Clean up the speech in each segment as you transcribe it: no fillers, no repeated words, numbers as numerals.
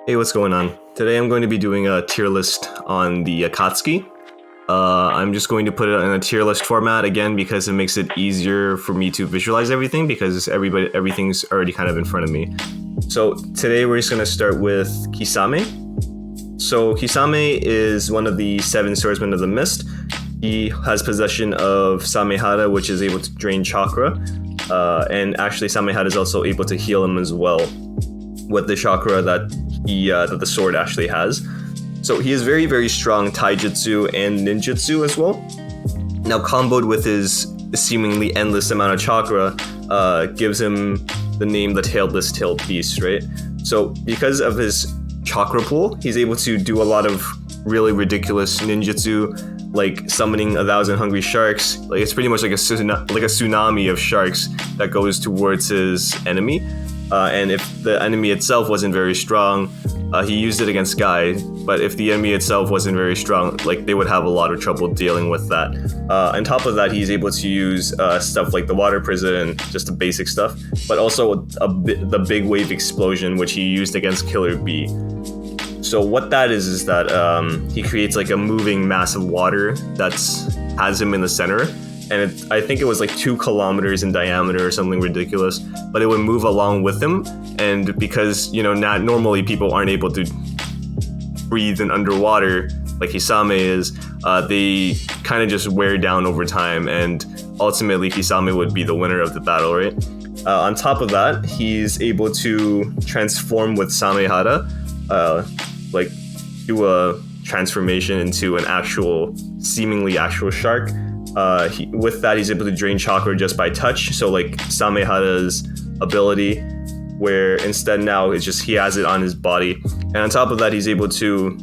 Hey, what's going on? Today I'm going to be doing a tier list on the Akatsuki. I'm just going to put it in a tier list format again because it makes it easier for me to visualize everything because everything's already kind of in front of me. So today we're just going to start with Kisame. So Kisame is one of the 7 swordsmen of the mist. He has possession of Samehara, which is able to drain chakra. And actually Samehara is also able to heal him as well with the chakra that the sword actually has. So he is very, very strong taijutsu and ninjutsu as well. Now, comboed with his seemingly endless amount of chakra, gives him the name the Tailless Tailed Beast, right? So because of his chakra pool, he's able to do a lot of really ridiculous ninjutsu, like summoning 1,000 hungry sharks. Like it's pretty much like a tsunami of sharks that goes towards his enemy. And if the enemy itself wasn't very strong, he used it against Guy. But if the enemy itself wasn't very strong, like they would have a lot of trouble dealing with that. On top of that, he's able to use stuff like the water prison, just the basic stuff, but also the big wave explosion, which he used against Killer Bee. So what that is that he creates like a moving mass of water that has him in the center. And I think it was like 2 kilometers in diameter or something ridiculous, but it would move along with him. And because, not normally people aren't able to breathe in underwater like Kisame is, they kind of just wear down over time. And ultimately Kisame would be the winner of the battle, right? On top of that, he's able to transform with Samehara, like do a transformation into an seemingly actual shark. With that, he's able to drain chakra just by touch. So like Samehara's ability, where instead now it's just he has it on his body. And on top of that, he's able to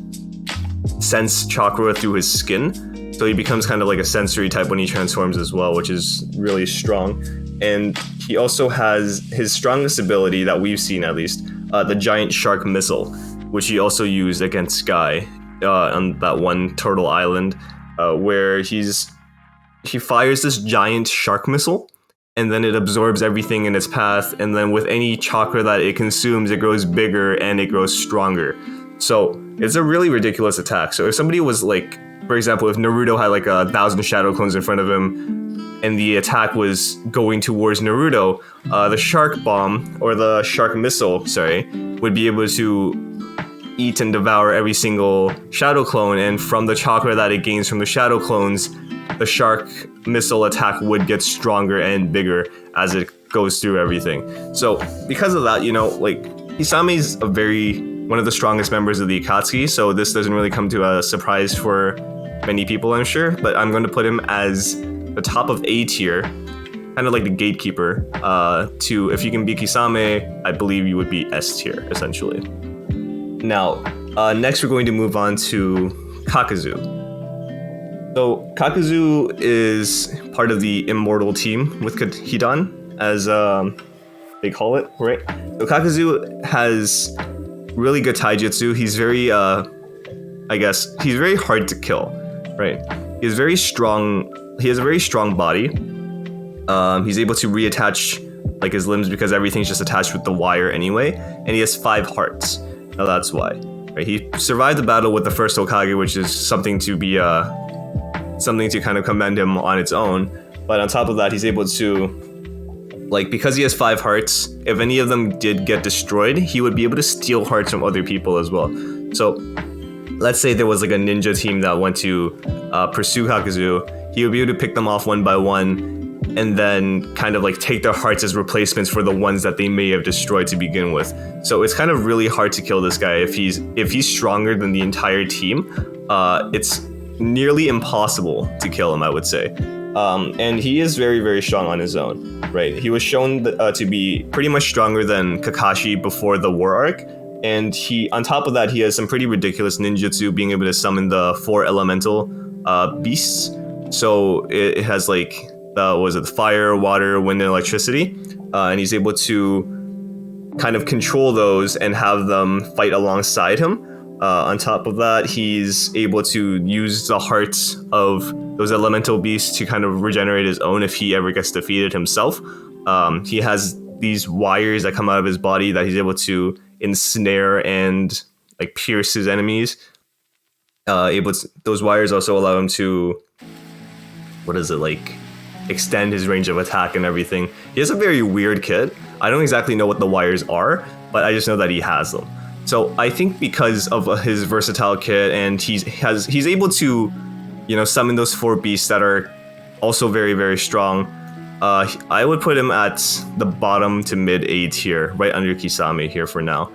sense chakra through his skin. So he becomes kind of like a sensory type when he transforms as well, which is really strong. And he also has his strongest ability that we've seen, at least, the giant shark missile, which he also used against Sky on that one turtle island, where he fires this giant shark missile, and then it absorbs everything in its path, and then with any chakra that it consumes, it grows bigger and it grows stronger. So it's a really ridiculous attack. So if somebody was like, for example, if Naruto had like 1,000 shadow clones in front of him, and the attack was going towards Naruto, the shark bomb, or the shark missile, would be able to eat and devour every single shadow clone, and from the chakra that it gains from the shadow clones, the shark missile attack would get stronger and bigger as it goes through everything. So because of that, like Isame's one of the strongest members of the Akatsuki, so this doesn't really come to a surprise for many people, I'm sure, but I'm going to put him as the top of A tier, kind of like the gatekeeper, to if you can beat Kisame, I believe you would be S tier, essentially. Now, next we're going to move on to Kakazu. So Kakazu is part of the immortal team with Hidan, as they call it, right? So Kakazu has really good taijutsu. He's very, he's very hard to kill, right? He has a very strong body. He's able to reattach like his limbs because everything's just attached with the wire anyway, and he has 5 hearts. Now that's why, right? He survived the battle with the first Hokage, which is something to kind of commend him on its own. But on top of that, he's able to, like, because he has 5 hearts, if any of them did get destroyed, he would be able to steal hearts from other people as well. So let's say there was like a ninja team that went to pursue Kakazu, he would be able to pick them off one by one and then kind of like take their hearts as replacements for the ones that they may have destroyed to begin with. So it's kind of really hard to kill this guy if he's stronger than the entire team. It's nearly impossible to kill him, I would say. And he is very, very strong on his own, right? He was shown to be pretty much stronger than Kakashi before the war arc. And on top of that, he has some pretty ridiculous ninjutsu, being able to summon the 4 elemental beasts. So it has like, fire, water, wind, and electricity. And he's able to kind of control those and have them fight alongside him. On top of that, he's able to use the hearts of those elemental beasts to kind of regenerate his own if he ever gets defeated himself. He has these wires that come out of his body that he's able to ensnare and like pierce his enemies. Those wires also allow him to, extend his range of attack and everything. He has a very weird kit. I don't exactly know what the wires are, but I just know that he has them. So I think because of his versatile kit, and he's able to, summon those 4 beasts that are also very, very strong. I would put him at the bottom to mid A tier, right under Kisame here for now.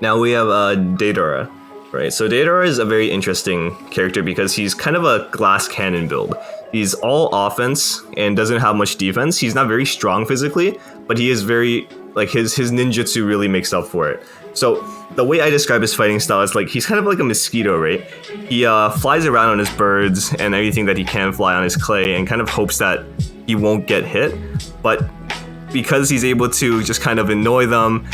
Now we have Daidora, right? So Daidora is a very interesting character because he's kind of a glass cannon build. He's all offense and doesn't have much defense. He's not very strong physically, but he is very, his ninjutsu really makes up for it. So the way I describe his fighting style is he's kind of like a mosquito, right? He flies around on his birds and everything that he can fly on his clay and kind of hopes that he won't get hit. But because he's able to just kind of annoy them,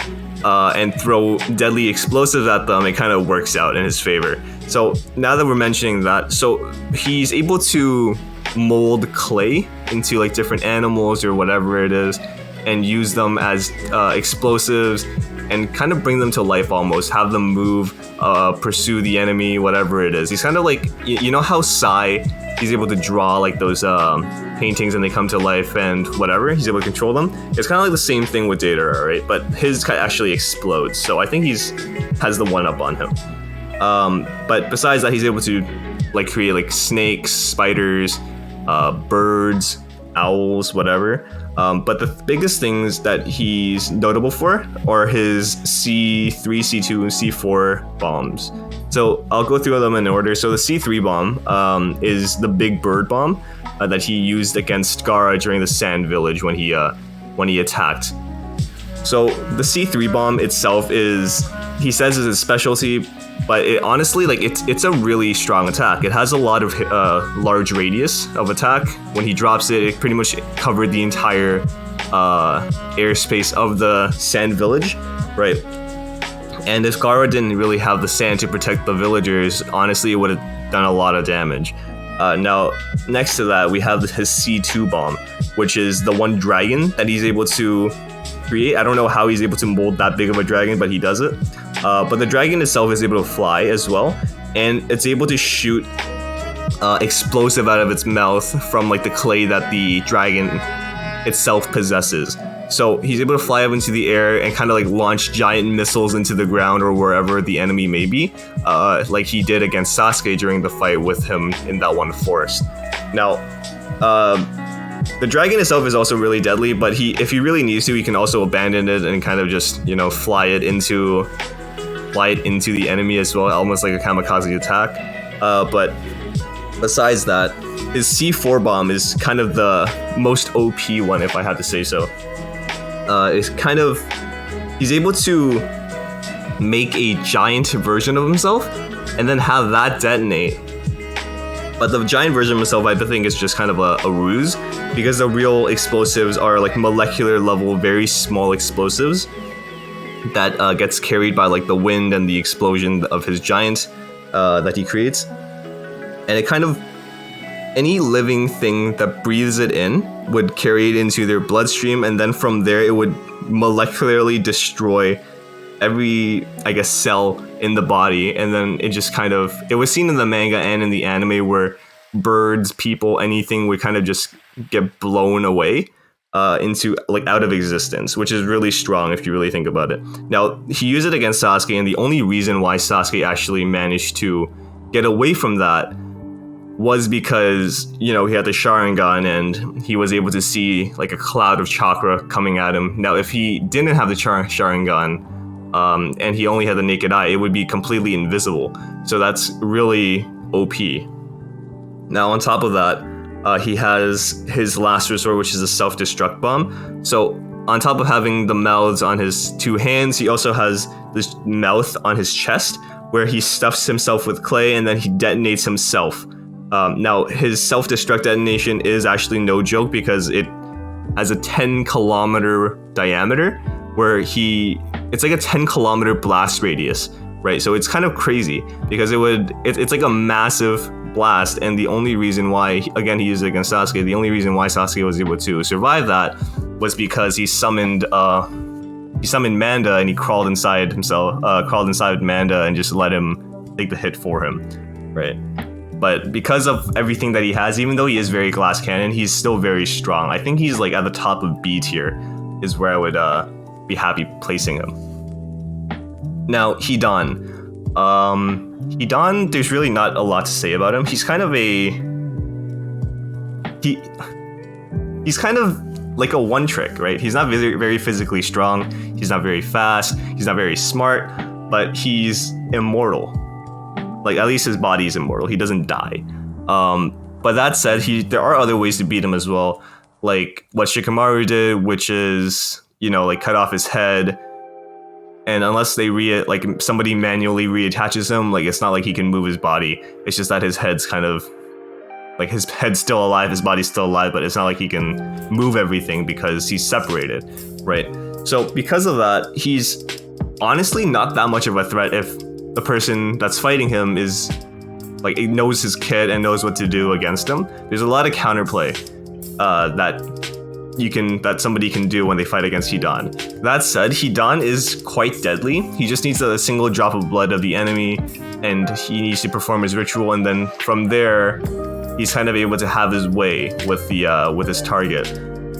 and throw deadly explosives at them, it kind of works out in his favor. So now that we're mentioning that, so he's able to mold clay into different animals or whatever it is, and use them as explosives and kind of bring them to life almost, have them move, pursue the enemy, whatever it is. He's kind of like, how Sai, he's able to draw those paintings and they come to life and whatever, he's able to control them. It's kind of like the same thing with Daidora, right? But his actually explodes, so I think has the one up on him. But besides that, he's able to create snakes, spiders, birds, owls, whatever. But the biggest things that he's notable for are his C3, C2, and C4 bombs. So I'll go through them in order. So the C3 bomb is the big bird bomb that he used against Gaara during the Sand Village when he attacked. So the C3 bomb itself he says is his specialty, but it honestly, it's a really strong attack. It has a lot of large radius of attack. When he drops it, it pretty much covered the entire airspace of the Sand Village, right? And if Gaara didn't really have the sand to protect the villagers, honestly, it would have done a lot of damage. Now, next to that, we have his C2 bomb, which is the one dragon that he's able to create. I don't know how he's able to mold that big of a dragon, but he does it. But the dragon itself is able to fly as well, and it's able to shoot explosive out of its mouth from the clay that the dragon itself possesses. So he's able to fly up into the air and kind of launch giant missiles into the ground or wherever the enemy may be, like he did against Sasuke during the fight with him in that one forest. Now, the dragon itself is also really deadly, but if he really needs to, he can also abandon it and kind of just, fly it into the enemy as well, almost like a kamikaze attack. But besides that, his C4 bomb is kind of the most OP one, if I had to say so. He's able to make a giant version of himself and then have that detonate. But the giant version of himself, I think, is just kind of a ruse, because the real explosives are molecular level, very small explosives that gets carried by the wind and the explosion of his giant that he creates. And it kind of, any living thing that breathes it in would carry it into their bloodstream, and then from there it would molecularly destroy every, cell in the body. And then it just it was seen in the manga and in the anime where birds, people, anything would kind of just get blown away into out of existence, which is really strong if you really think about it. Now, he used it against Sasuke, and the only reason why Sasuke actually managed to get away from that was because, he had the Sharingan and he was able to see a cloud of chakra coming at him. Now, if he didn't have the Sharingan and he only had the naked eye, it would be completely invisible. So that's really OP. Now, on top of that, he has his last resort, which is a self-destruct bomb. So on top of having the mouths on his 2 hands, he also has this mouth on his chest where he stuffs himself with clay and then he detonates himself. Now, his self-destruct detonation is actually no joke, because it has a 10-kilometer diameter where it's a 10-kilometer blast radius, right? So it's kind of crazy because it's a massive blast, and the only reason why, again, he used it against Sasuke, the only reason why Sasuke was able to survive that was because he summoned he summoned Manda and he crawled inside himself, crawled inside Manda and just let him take the hit for him, right? But because of everything that he has, even though he is very glass cannon, he's still very strong. I think he's like at the top of B tier is where I would be happy placing him. Now, Hidan. Hidan, there's really not a lot to say about him. He's kind of he's kind of like a one trick, right? He's not very, very physically strong. He's not very fast. He's not very smart, but he's immortal. Like, at least his body is immortal. He doesn't die. But that said, there are other ways to beat him as well. Like what Shikamaru did, which is, like cut off his head. And unless they somebody manually reattaches him, like it's not like he can move his body. It's just that his head's kind of like his head's still alive, his body's still alive, but it's not like he can move everything because he's separated, right? So because of that, he's honestly not that much of a threat if the person that's fighting him is like knows his kit and knows what to do against him. There's a lot of counterplay that somebody can do when they fight against Hidan. That said, Hidan is quite deadly. He just needs a single drop of blood of the enemy, and he needs to perform his ritual, and then from there, he's kind of able to have his way with his target.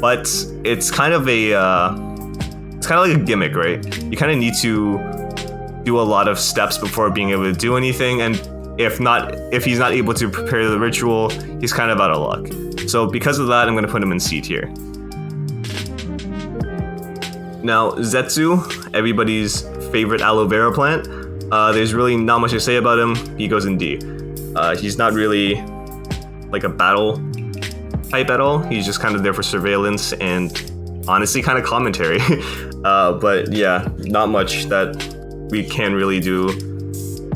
But it's kind of like a gimmick, right? You kind of need to do a lot of steps before being able to do anything, and if he's not able to prepare the ritual, he's kind of out of luck. So because of that, I'm going to put him in C tier. Now, Zetsu, everybody's favorite aloe vera plant. There's really not much to say about him. He goes in D. He's not really like a battle type at all. He's just kind of there for surveillance and honestly kind of commentary. But yeah, not much that we can really do,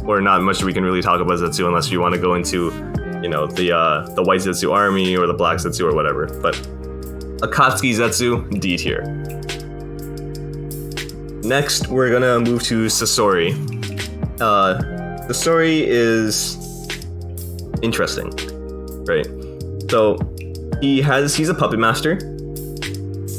or not much that we can really talk about Zetsu unless you want to go into, the white Zetsu army or the black Zetsu or whatever. But Akatsuki Zetsu, D tier. Next, we're gonna move to Sasori. Sasori is interesting, right? So he's a puppet master,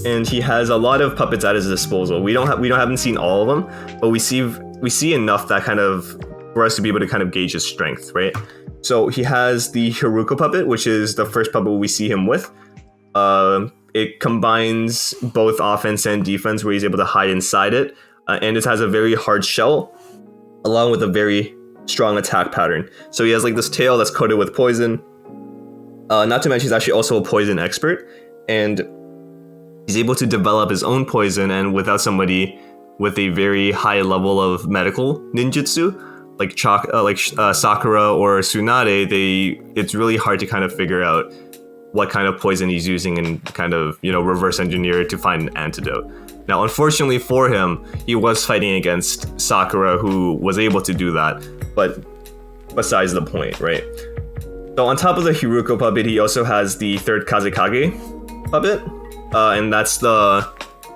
and he has a lot of puppets at his disposal. We haven't seen all of them, but we see enough that kind of for us to be able to kind of gauge his strength, right? So he has the Hiruko puppet, which is the first puppet we see him with. It combines both offense and defense, where he's able to hide inside it, and it has a very hard shell, along with a very strong attack pattern. So he has like this tail that's coated with poison. Not to mention he's actually also a poison expert, and he's able to develop his own poison, and without somebody with a very high level of medical ninjutsu, like Sakura or Tsunade, it's really hard to kind of figure out what kind of poison he's using and kind of, reverse engineer it to find an antidote. Now, unfortunately for him, he was fighting against Sakura, who was able to do that, but besides the point, right? So on top of the Hiruko puppet, he also has the third Kazekage puppet, and that's the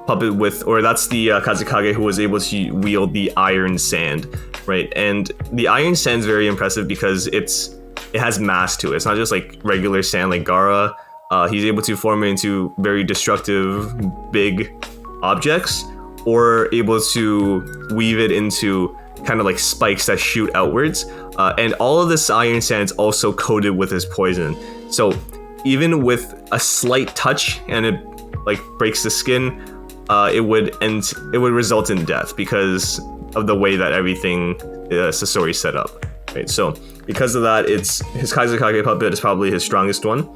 puppet that's the Kazekage who was able to wield the iron sand, right? And the iron sand is very impressive because it has mass to it. It's not just like regular sand like Gaara. He's able to form it into very destructive, big objects, or able to weave it into kind of like spikes that shoot outwards. And all of this iron sand is also coated with his poison. So even with a slight touch and it like breaks the skin, it would result in death because of the way that everything Sasori set up. Right, so because of that, his Kazekage puppet is probably his strongest one.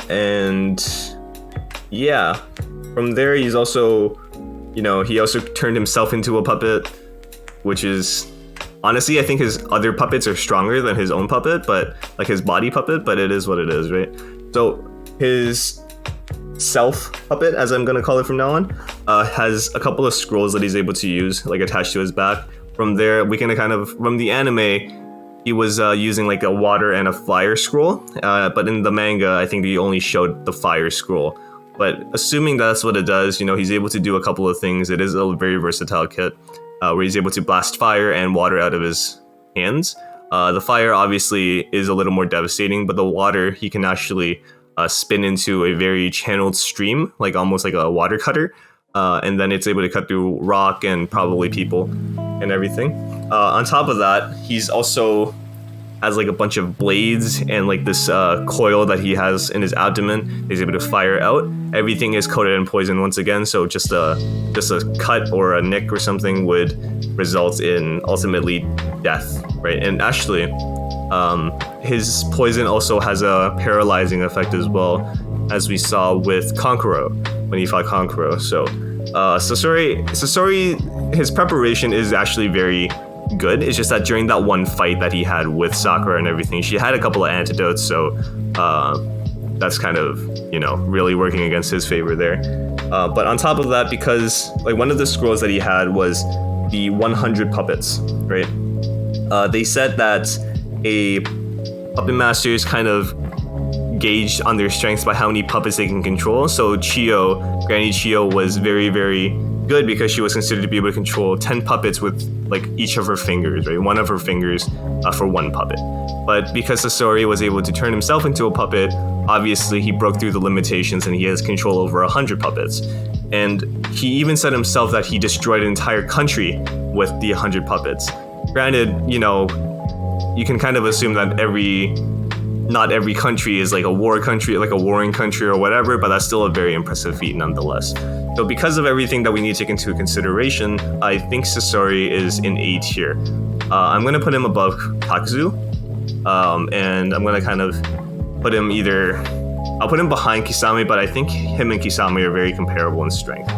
And yeah, from there he's also, he also turned himself into a puppet, which is honestly, I think his other puppets are stronger than his own puppet, but like his body puppet, but it is what it is, right? So his self puppet, as I'm gonna call it from now on, has a couple of scrolls that he's able to use, like attached to his back. From there, we can from the anime, he was using like a water and a fire scroll, but in the manga, I think he only showed the fire scroll. But assuming that's what it does, he's able to do a couple of things. It is a very versatile kit, where he's able to blast fire and water out of his hands. The fire obviously is a little more devastating, but the water he can actually spin into a very channeled stream, like almost like a water cutter, and then it's able to cut through rock and probably people and everything. On top of that, he's also has like a bunch of blades and like this coil that he has in his abdomen. He's able to fire out. Everything is coated in poison once again, so just a cut or a nick or something would result in ultimately death, right? And actually, his poison also has a paralyzing effect as well, as we saw with Kankuro when he fought Kankuro. So Sasori, his preparation is actually very good. It's just that during that one fight that he had with Sakura and everything, she had a couple of antidotes, so that's kind of, really working against his favor there. But on top of that, because like one of the scrolls that he had was the 100 puppets, right? They said that a puppet master is kind of gauged on their strengths by how many puppets they can control. So Granny Chio was very, very good because she was considered to be able to control 10 puppets with like each of her fingers, right? One of her fingers for one puppet. But because Sasori was able to turn himself into a puppet, obviously he broke through the limitations and he has control over 100 puppets. And he even said himself that he destroyed an entire country with the 100 puppets. Granted, you can kind of assume that not every country is like a war country, like a warring country or whatever, but that's still a very impressive feat nonetheless. So because of everything that we need to take into consideration, I think Sasori is in A tier. I'm going to put him above Kakazu, and I'm going to kind of put him I'll put him behind Kisame, but I think him and Kisame are very comparable in strength.